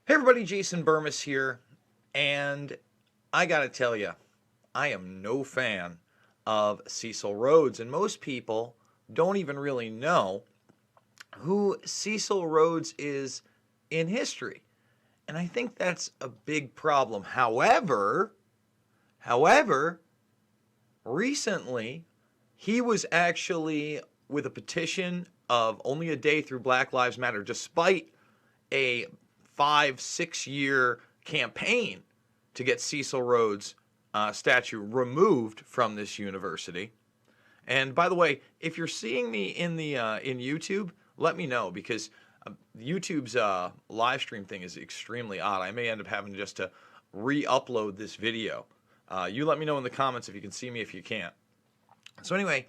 Hey everybody, Jason Burmis here, and I gotta tell you, I am no fan of Cecil Rhodes, and most people don't even really know who Cecil Rhodes is in history. And I think that's a big problem. However, recently he was actually with a petition of only a day through Black Lives Matter, despite a 5-6 year campaign to get Cecil Rhodes' statue removed from this university. And by the way, if you're seeing me in YouTube, let me know, because YouTube's live stream thing is extremely odd. I may end up having just to re-upload this video. You let me know in the comments if you can see me, if you can't. So anyway,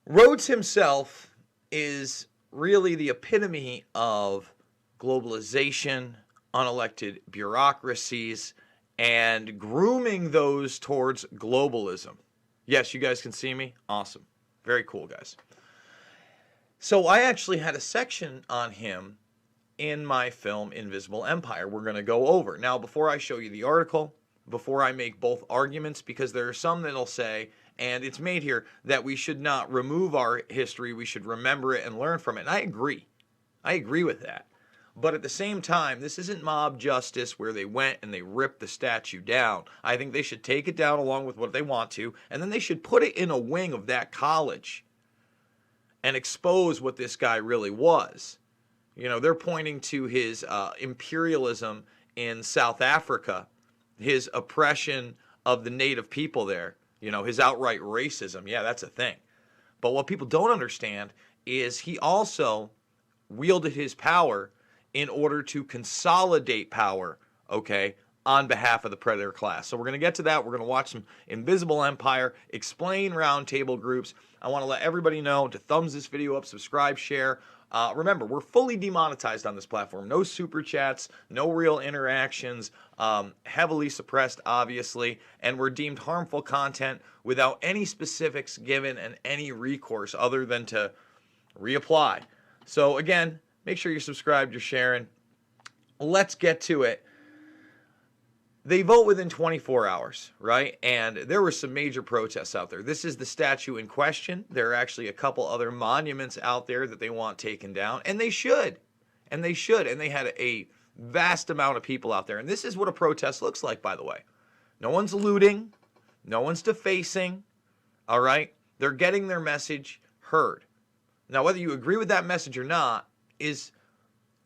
Rhodes himself is really the epitome of globalization, unelected bureaucracies, and grooming those towards globalism. Yes, you guys can see me? Awesome. Very cool, guys. So I actually had a section on him in my film Invisible Empire we're going to go over. Now, before I show you the article, before I make both arguments, because there are some that'll say, and it's made here, that we should not remove our history, we should remember it and learn from it. And I agree. I agree with that. But at the same time, this isn't mob justice where they went and they ripped the statue down. I think they should take it down along with what they want to, and then they should put it in a wing of that college and expose what this guy really was. You know, they're pointing to his imperialism in South Africa, his oppression of the native people there, you know, his outright racism. Yeah, that's a thing. But what people don't understand is he also wielded his power in order to consolidate power, okay, on behalf of the predator class. So we're going to get to that. We're going to watch some Invisible Empire, explain roundtable groups. I want to let everybody know to thumbs this video up, subscribe, share. Remember, we're fully demonetized on this platform. No super chats, no real interactions, heavily suppressed, obviously, and we're deemed harmful content without any specifics given and any recourse other than to reapply. So again, make sure you're subscribed, you're sharing. Let's get to it. They vote within 24 hours, right? And there were some major protests out there. This is the statue in question. There are actually a couple other monuments out there that they want taken down, and they should. And they should. And they had a vast amount of people out there. And this is what a protest looks like, by the way. No one's looting. No one's defacing. All right? They're getting their message heard. Now, whether you agree with that message or not is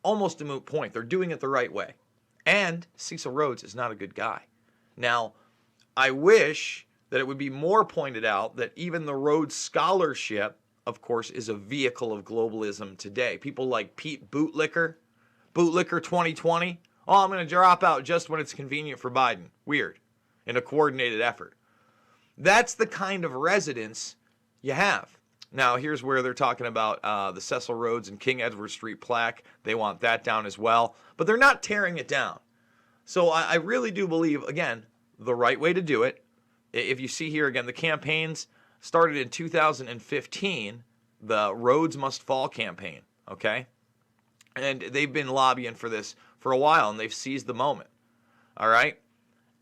almost a moot point. They're doing it the right way. And Cecil Rhodes is not a good guy. Now, I wish that it would be more pointed out that even the Rhodes Scholarship, of course, is a vehicle of globalism today. People like Pete Bootlicker 2020. Oh, I'm going to drop out just when it's convenient for Biden. Weird. In a coordinated effort. That's the kind of residence you have. Now, here's where they're talking about the Cecil Rhodes and King Edward Street plaque. They want that down as well. But they're not tearing it down. So I really do believe, again, the right way to do it. If you see here, again, the campaigns started in 2015, the Rhodes Must Fall campaign, okay? And they've been lobbying for this for a while, and they've seized the moment, all right?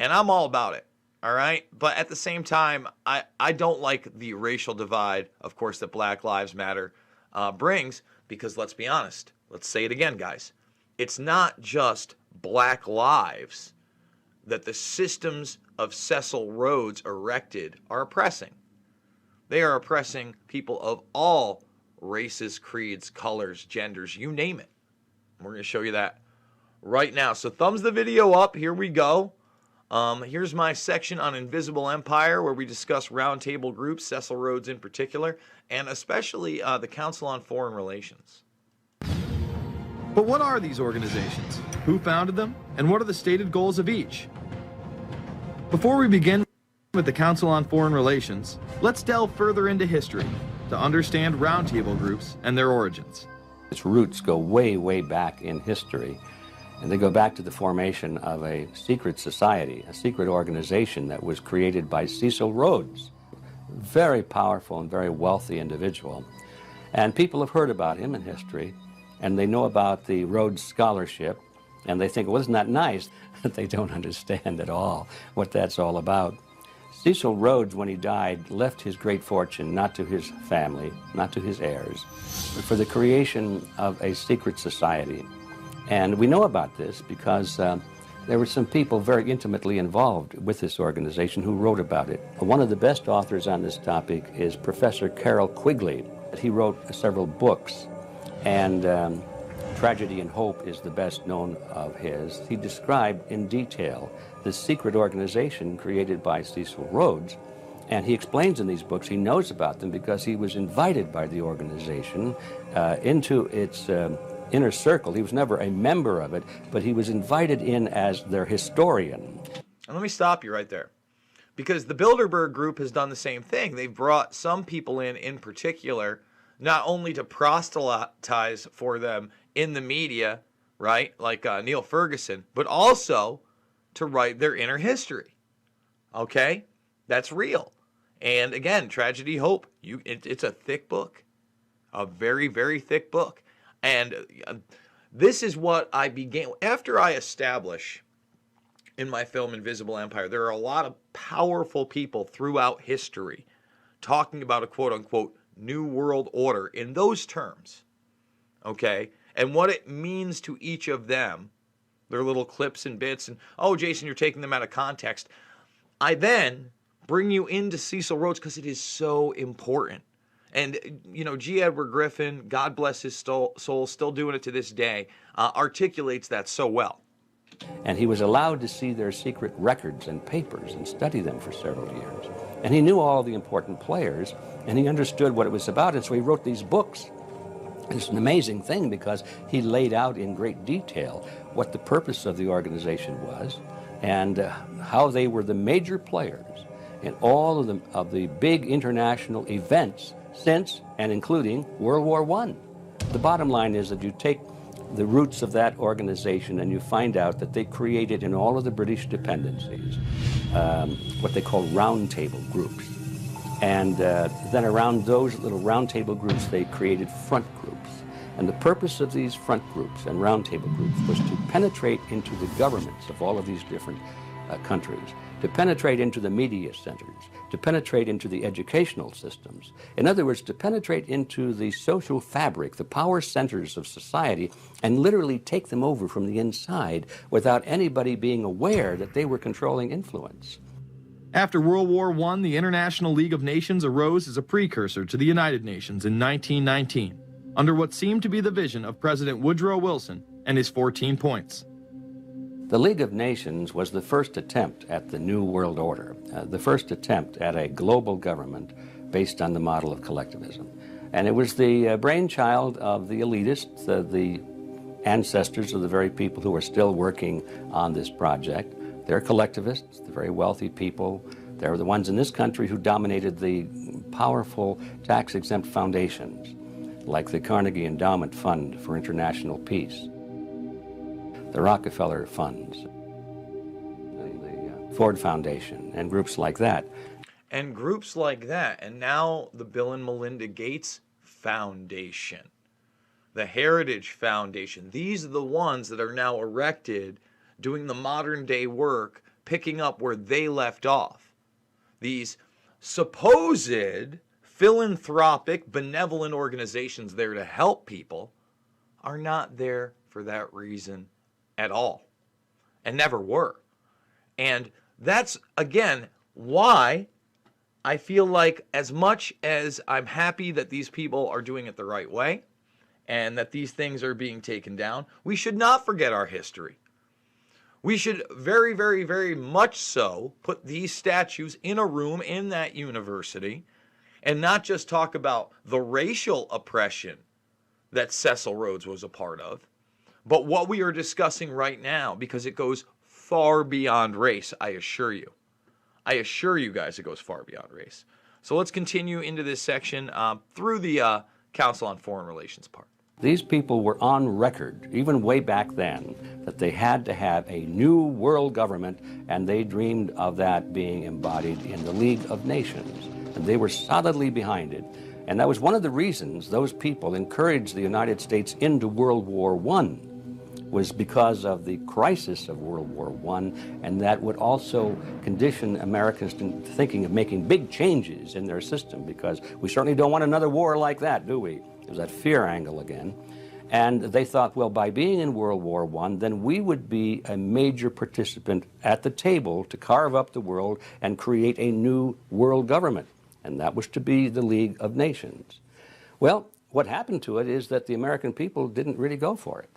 And I'm all about it. All right. But at the same time, I don't like the racial divide, of course, that Black Lives Matter brings, because let's be honest. Let's say it again, guys. It's not just black lives that the systems of Cecil Rhodes erected are oppressing. They are oppressing people of all races, creeds, colors, genders, you name it. We're going to show you that right now. So thumbs the video up. Here we go. Here's my section on Invisible Empire, where we discuss roundtable groups, Cecil Rhodes in particular, and especially the Council on Foreign Relations. But what are these organizations? Who founded them? And what are the stated goals of each? Before we begin with the Council on Foreign Relations, let's delve further into history to understand roundtable groups and their origins. Its roots go way, way back in history. And they go back to the formation of a secret society, a secret organization that was created by Cecil Rhodes. Very powerful and very wealthy individual. And people have heard about him in history, and they know about the Rhodes Scholarship, And they think, well, isn't that nice? They don't understand at all what that's all about. Cecil Rhodes, when he died, left his great fortune not to his family, not to his heirs, but for the creation of a secret society. And we know about this because there were some people very intimately involved with this organization who wrote about it. One of the best authors on this topic is Professor Carroll Quigley. He wrote several books, and Tragedy and Hope is the best known of his. He described in detail this secret organization created by Cecil Rhodes, and he explains in these books he knows about them because he was invited by the organization into its inner circle. He was never a member of it, but he was invited in as their historian. And let me stop you right there, because the Bilderberg Group has done the same thing. They've brought some people in particular, not only to proselytize for them in the media, right, like Neil Ferguson, but also to write their inner history. Okay? That's real. And again, Tragedy, Hope, it's a thick book. A very, very thick book. And this is what I began, after I establish in my film Invisible Empire, there are a lot of powerful people throughout history talking about a quote-unquote New World Order in those terms, okay? And what it means to each of them, their little clips and bits, and, oh, Jason, you're taking them out of context. I then bring you into Cecil Rhodes because it is so important. And, you know, G. Edward Griffin, God bless his soul, still doing it to this day, articulates that so well. And he was allowed to see their secret records and papers and study them for several years. And he knew all the important players, and he understood what it was about, and so he wrote these books. It's an amazing thing because he laid out in great detail what the purpose of the organization was and how they were the major players in all of the big international events since and including World War I. The bottom line is that you take the roots of that organization and you find out that they created in all of the British dependencies what they call roundtable groups. And then around those little roundtable groups, they created front groups. And the purpose of these front groups and roundtable groups was to penetrate into the governments of all of these different countries, to penetrate into the media centers, to penetrate into the educational systems. In other words, to penetrate into the social fabric, the power centers of society, and literally take them over from the inside without anybody being aware that they were controlling influence. After World War I, the International League of Nations arose as a precursor to the United Nations in 1919, under what seemed to be the vision of President Woodrow Wilson and his 14 points. The League of Nations was the first attempt at the New World Order, the first attempt at a global government based on the model of collectivism. And it was the brainchild of the elitists, the ancestors of the very people who are still working on this project. They're collectivists, the very wealthy people. They're the ones in this country who dominated the powerful tax-exempt foundations, like the Carnegie Endowment Fund for International Peace, the Rockefeller Funds, the Ford Foundation, and groups like that. And groups like that, and now the Bill and Melinda Gates Foundation, the Heritage Foundation. These are the ones that are now erected, doing the modern day work, picking up where they left off. These supposed philanthropic, benevolent organizations there to help people are not there for that reason at all, and never were. And that's, again, why I feel like, as much as I'm happy that these people are doing it the right way and that these things are being taken down, we should not forget our history. We should very, very, very much so put these statues in a room in that university and not just talk about the racial oppression that Cecil Rhodes was a part of, but what we are discussing right now, because it goes far beyond race, I assure you. I assure you guys it goes far beyond race. So let's continue into this section through the Council on Foreign Relations part. These people were on record, even way back then, that they had to have a new world government, and they dreamed of that being embodied in the League of Nations. And they were solidly behind it. And that was one of the reasons those people encouraged the United States into World War I, was because of the crisis of World War I, and that would also condition Americans to thinking of making big changes in their system, because we certainly don't want another war like that, do we? There's that fear angle again. And they thought, well, by being in World War I, then we would be a major participant at the table to carve up the world and create a new world government. And that was to be the League of Nations. Well, what happened to it is that the American people didn't really go for it.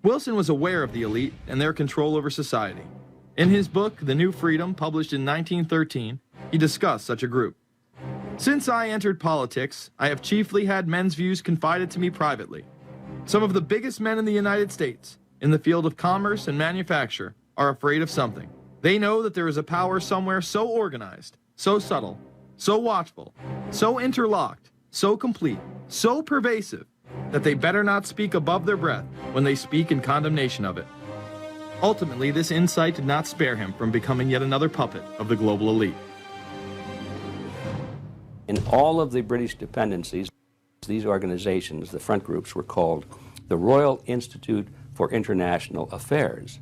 Wilson was aware of the elite and their control over society. In his book, The New Freedom, published in 1913, he discussed such a group. Since I entered politics, I have chiefly had men's views confided to me privately. Some of the biggest men in the United States, in the field of commerce and manufacture, are afraid of something. They know that there is a power somewhere so organized, so subtle, so watchful, so interlocked, so complete, so pervasive, that they better not speak above their breath when they speak in condemnation of it. Ultimately, this insight did not spare him from becoming yet another puppet of the global elite. In all of the British dependencies, these organizations, the front groups, were called the Royal Institute for International Affairs.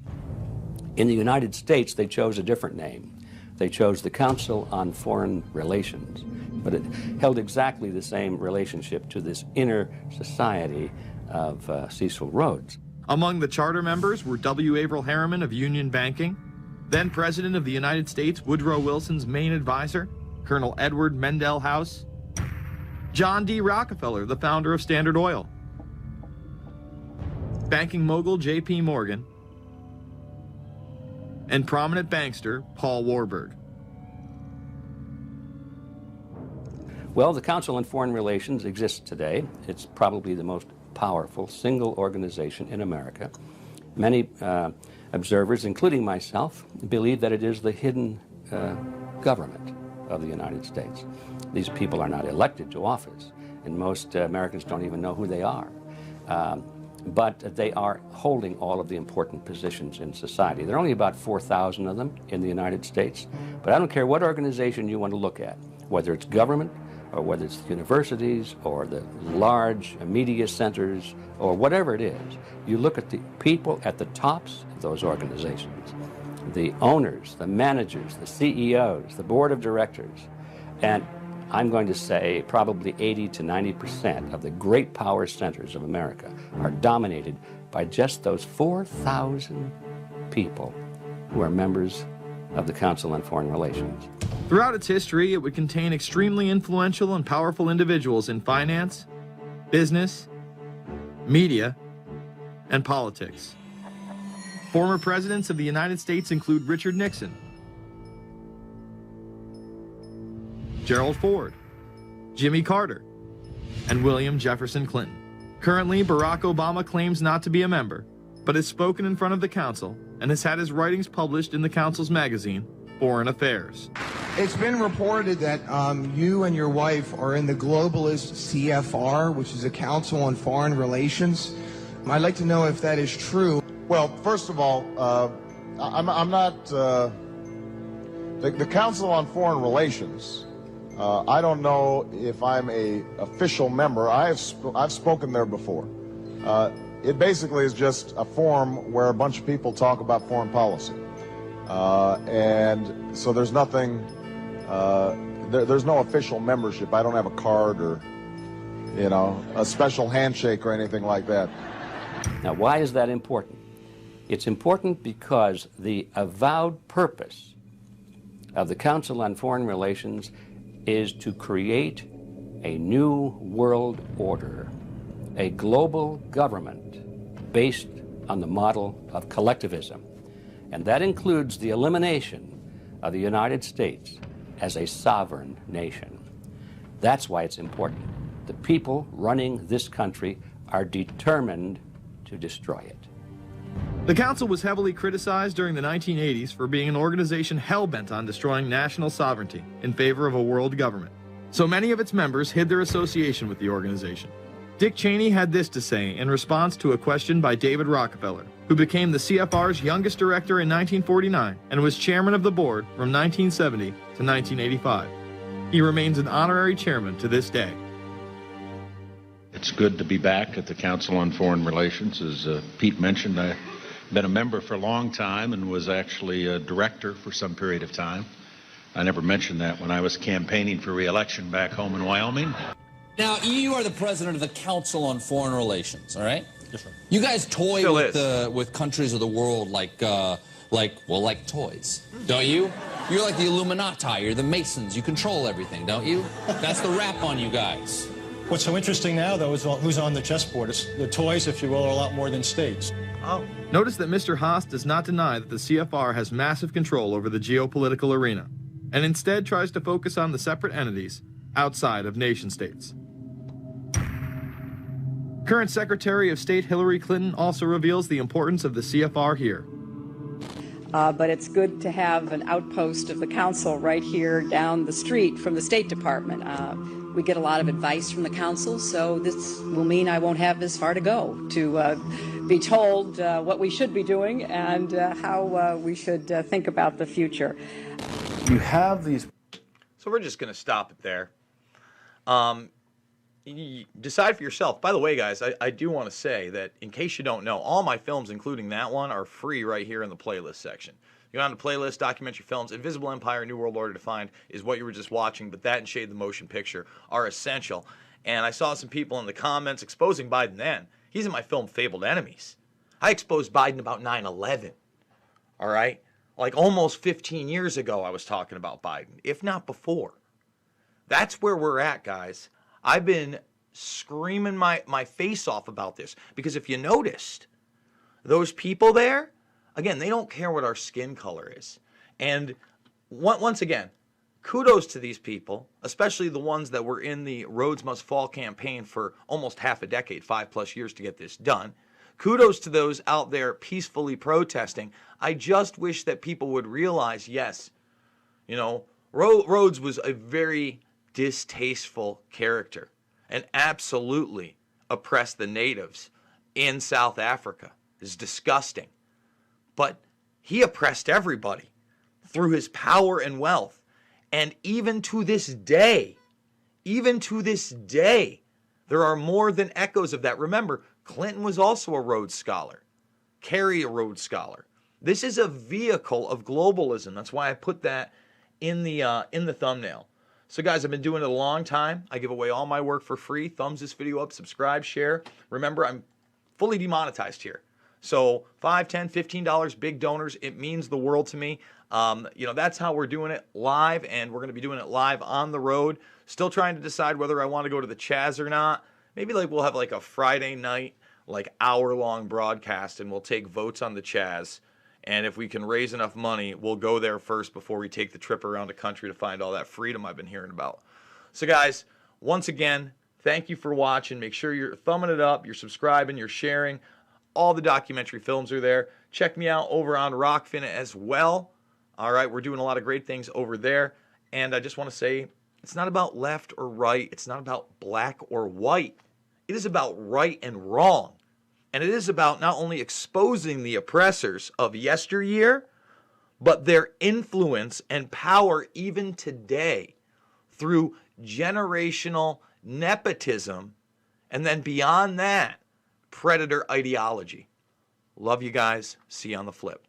In the United States, they chose a different name. They chose the Council on Foreign Relations, but it held exactly the same relationship to this inner society of Cecil Rhodes. Among the charter members were W. Averell Harriman of Union Banking, then President of the United States Woodrow Wilson's main advisor, Colonel Edward Mendell House, John D. Rockefeller, the founder of Standard Oil, banking mogul J.P. Morgan, and prominent bankster Paul Warburg. Well, the Council on Foreign Relations exists today. It's probably the most powerful single organization in America. Many observers, including myself, believe that it is the hidden government of the United States. These people are not elected to office, and most Americans don't even know who they are. But they are holding all of the important positions in society. There are only about 4,000 of them in the United States, but I don't care what organization you want to look at, whether it's government, or whether it's the universities, or the large media centers, or whatever it is. You look at the people at the tops of those organizations, the owners, the managers, the CEOs, the board of directors, and I'm going to say probably 80 to 90% of the great power centers of America are dominated by just those 4,000 people who are members of the Council on Foreign Relations. Throughout its history, it would contain extremely influential and powerful individuals in finance, business, media, and politics. Former presidents of the United States include Richard Nixon, Gerald Ford, Jimmy Carter, and William Jefferson Clinton. Currently, Barack Obama claims not to be a member, but has spoken in front of the Council and has had his writings published in the Council's magazine, Foreign Affairs. It's been reported that you and your wife are in the globalist CFR, which is a Council on Foreign Relations. I'd like to know if that is true. Well, first of all, I'm not the Council on Foreign Relations. I don't know if I'm a official member. I've spoken there before. It basically is just a forum where a bunch of people talk about foreign policy, and so there's nothing. There's no official membership. I don't have a card or, a special handshake or anything like that. Now, why is that important? It's important because the avowed purpose of the Council on Foreign Relations is to create a new world order, a global government based on the model of collectivism. And that includes the elimination of the United States as a sovereign nation. That's why it's important. The people running this country are determined to destroy it. The Council was heavily criticized during the 1980s for being an organization hell-bent on destroying national sovereignty in favor of a world government. So many of its members hid their association with the organization. Dick Cheney had this to say in response to a question by David Rockefeller, who became the CFR's youngest director in 1949 and was chairman of the board from 1970 to 1985. He remains an honorary chairman to this day. It's good to be back at the Council on Foreign Relations. As Pete mentioned, I've been a member for a long time and was actually a director for some period of time. I never mentioned that when I was campaigning for re-election back home in Wyoming. Now, you are the president of the Council on Foreign Relations, all right? Yes, sir. You guys toy with countries of the world like toys, don't you? You're like the Illuminati, you're the Masons, you control everything, don't you? That's the rap on you guys. What's so interesting now, though, is who's on the chessboard. The toys, if you will, are a lot more than states. Oh. Notice that Mr. Haas does not deny that the CFR has massive control over the geopolitical arena, and instead tries to focus on the separate entities outside of nation-states. Current Secretary of State Hillary Clinton also reveals the importance of the CFR here. But it's good to have an outpost of the council right here down the street from the State Department. We get a lot of advice from the council, so this will mean I won't have this far to go to be told what we should be doing and how we should think about the future. You have these... So we're just going to stop it there. You decide for yourself. By the way, guys, I do want to say that in case you don't know, all my films, including that one, are free right here in the playlist section. You go on to playlist, documentary films, Invisible Empire, New World Order Defined is what you were just watching, but that and Shade the Motion Picture are essential. And I saw some people in the comments exposing Biden then. He's in my film Fabled Enemies. I exposed Biden about 9/11. All right? Like almost 15 years ago I was talking about Biden, if not before. That's where we're at, guys. I've been screaming my face off about this because if you noticed, those people there, again, they don't care what our skin color is. And once again, kudos to these people, especially the ones that were in the Rhodes Must Fall campaign for almost half a decade, 5+ years to get this done. Kudos to those out there peacefully protesting. I just wish that people would realize, yes, you know, Rhodes was a very distasteful character and absolutely oppressed the natives in South Africa. It's disgusting. But he oppressed everybody through his power and wealth. And even to this day, there are more than echoes of that. Remember, Clinton was also a Rhodes Scholar. Kerry, a Rhodes Scholar. This is a vehicle of globalism. That's why I put that in the thumbnail. So guys, I've been doing it a long time. I give away all my work for free. Thumbs this video up, subscribe, share. Remember, I'm fully demonetized here. So $5, $10, $15, big donors, it means the world to me. You know, that's how we're doing it live, and we're going to be doing it live on the road. Still trying to decide whether I want to go to the Chaz or not. Maybe like we'll have like a Friday night, like hour-long broadcast, and we'll take votes on the Chaz. And if we can raise enough money, we'll go there first before we take the trip around the country to find all that freedom I've been hearing about. So guys, once again, thank you for watching. Make sure you're thumbing it up, you're subscribing, you're sharing. All the documentary films are there. Check me out over on Rockfin as well. All right, we're doing a lot of great things over there. And I just want to say, it's not about left or right. It's not about black or white. It is about right and wrong. And it is about not only exposing the oppressors of yesteryear, but their influence and power even today through generational nepotism, and then beyond that, predator ideology. Love you guys. See you on the flip.